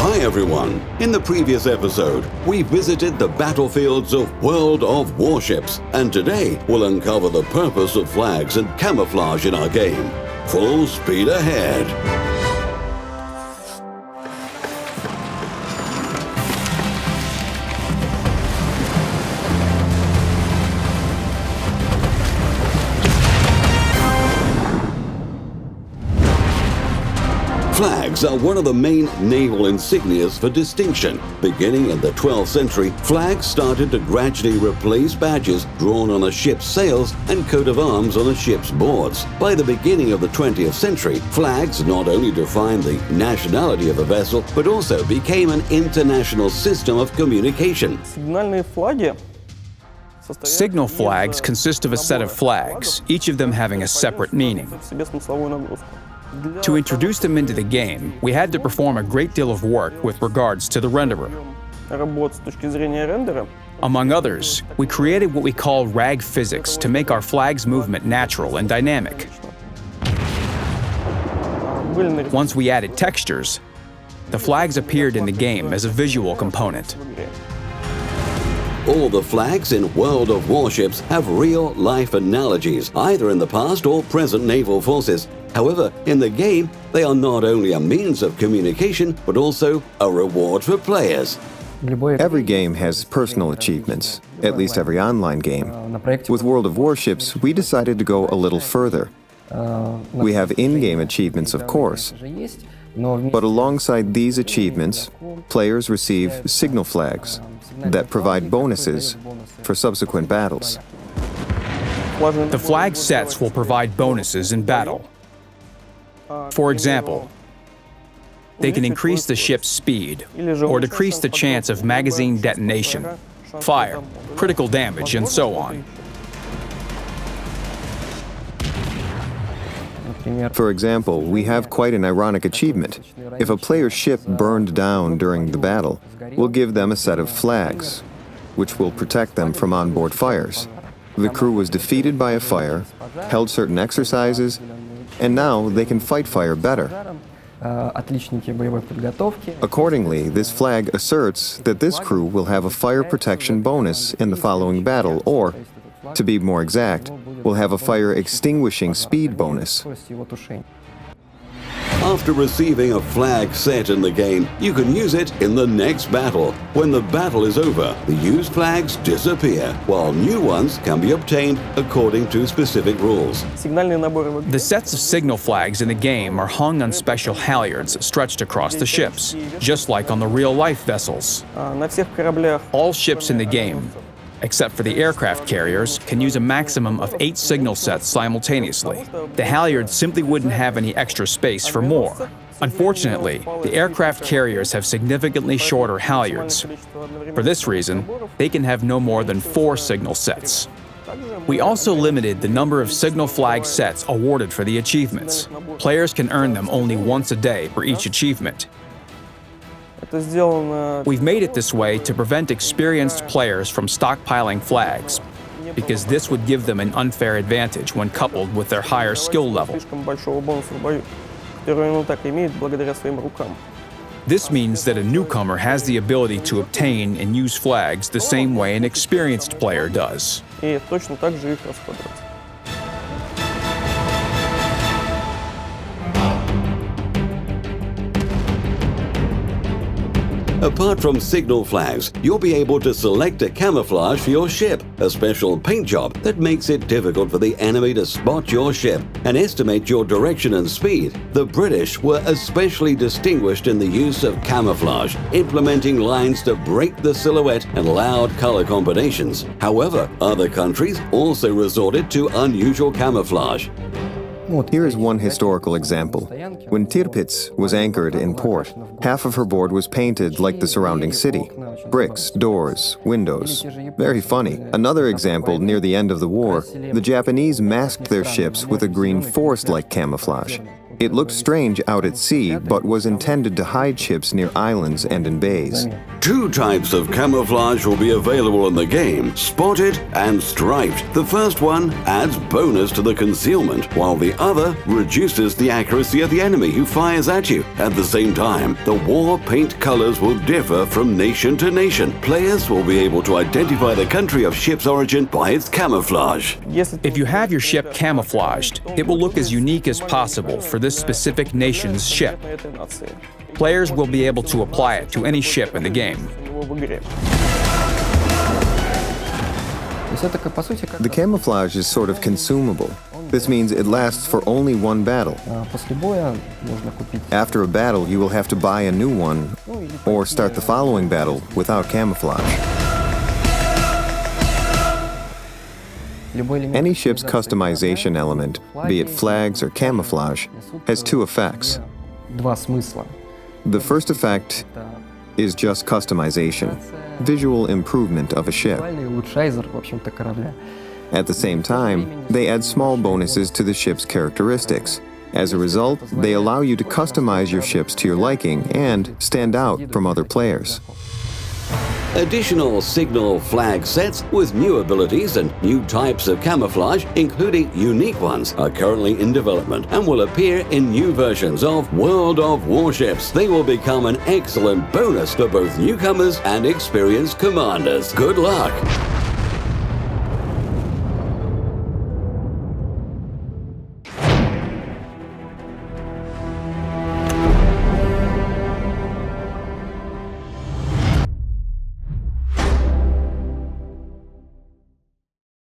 Hi everyone! In the previous episode, we visited the battlefields of World of Warships, and today we'll uncover the purpose of flags and camouflage in our game. Full speed ahead! Flags are one of the main naval insignias for distinction. Beginning in the 12th century, flags started to gradually replace badges drawn on a ship's sails and coat of arms on a ship's boards. By the beginning of the 20th century, flags not only defined the nationality of a vessel, but also became an international system of communication. Signal flags consist of a set of flags, each of them having a separate meaning. To introduce them into the game, we had to perform a great deal of work with regards to the renderer. Among others, we created what we call rag physics to make our flag's movement natural and dynamic. Once we added textures, the flags appeared in the game as a visual component. All the flags in World of Warships have real-life analogies, either in the past or present naval forces. However, in the game, they are not only a means of communication, but also a reward for players. Every game has personal achievements, at least every online game. With World of Warships, we decided to go a little further. We have in-game achievements, of course, but alongside these achievements, players receive signal flags that provide bonuses for subsequent battles. The flag sets will provide bonuses in battle. For example, they can increase the ship's speed or decrease the chance of magazine detonation, fire, critical damage, and so on. For example, we have quite an ironic achievement. If a player's ship burned down during the battle, we'll give them a set of flags, which will protect them from onboard fires. The crew was defeated by a fire, held certain exercises, and now they can fight fire better. Accordingly, this flag asserts that this crew will have a fire protection bonus in the following battle, or, to be more exact, will have a fire extinguishing speed bonus. After receiving a flag set in the game, you can use it in the next battle. When the battle is over, the used flags disappear, while new ones can be obtained according to specific rules. The sets of signal flags in the game are hung on special halyards stretched across the ships, just like on the real-life vessels. All ships in the game, except for the aircraft carriers, can use a maximum of 8 signal sets simultaneously. The halyards simply wouldn't have any extra space for more. Unfortunately, the aircraft carriers have significantly shorter halyards. For this reason, they can have no more than 4 signal sets. We also limited the number of signal flag sets awarded for the achievements. Players can earn them only once a day for each achievement. We've made it this way to prevent experienced players from stockpiling flags, because this would give them an unfair advantage when coupled with their higher skill level. This means that a newcomer has the ability to obtain and use flags the same way an experienced player does. Apart from signal flags, you'll be able to select a camouflage for your ship, a special paint job that makes it difficult for the enemy to spot your ship and estimate your direction and speed. The British were especially distinguished in the use of camouflage, implementing lines to break the silhouette and loud color combinations. However, other countries also resorted to unusual camouflage. Here is one historical example. When Tirpitz was anchored in port, half of her board was painted like the surrounding city. Bricks, doors, windows. Very funny. Another example, near the end of the war, the Japanese masked their ships with a green forest-like camouflage. It looked strange out at sea, but was intended to hide ships near islands and in bays. Two types of camouflage will be available in the game, spotted and striped. The first one adds bonus to the concealment, while the other reduces the accuracy of the enemy who fires at you. At the same time, the war paint colors will differ from nation to nation. Players will be able to identify the country of ship's origin by its camouflage. If you have your ship camouflaged, it will look as unique as possible for this specific nation's ship. Players will be able to apply it to any ship in the game. The camouflage is sort of consumable. This means it lasts for only one battle. After a battle, you will have to buy a new one or start the following battle without camouflage. Any ship's customization element, be it flags or camouflage, has two effects. The first effect is just customization, visual improvement of a ship. At the same time, they add small bonuses to the ship's characteristics. As a result, they allow you to customize your ships to your liking and stand out from other players. Additional signal flag sets with new abilities and new types of camouflage, including unique ones, are currently in development and will appear in new versions of World of Warships. They will become an excellent bonus for both newcomers and experienced commanders. Good luck!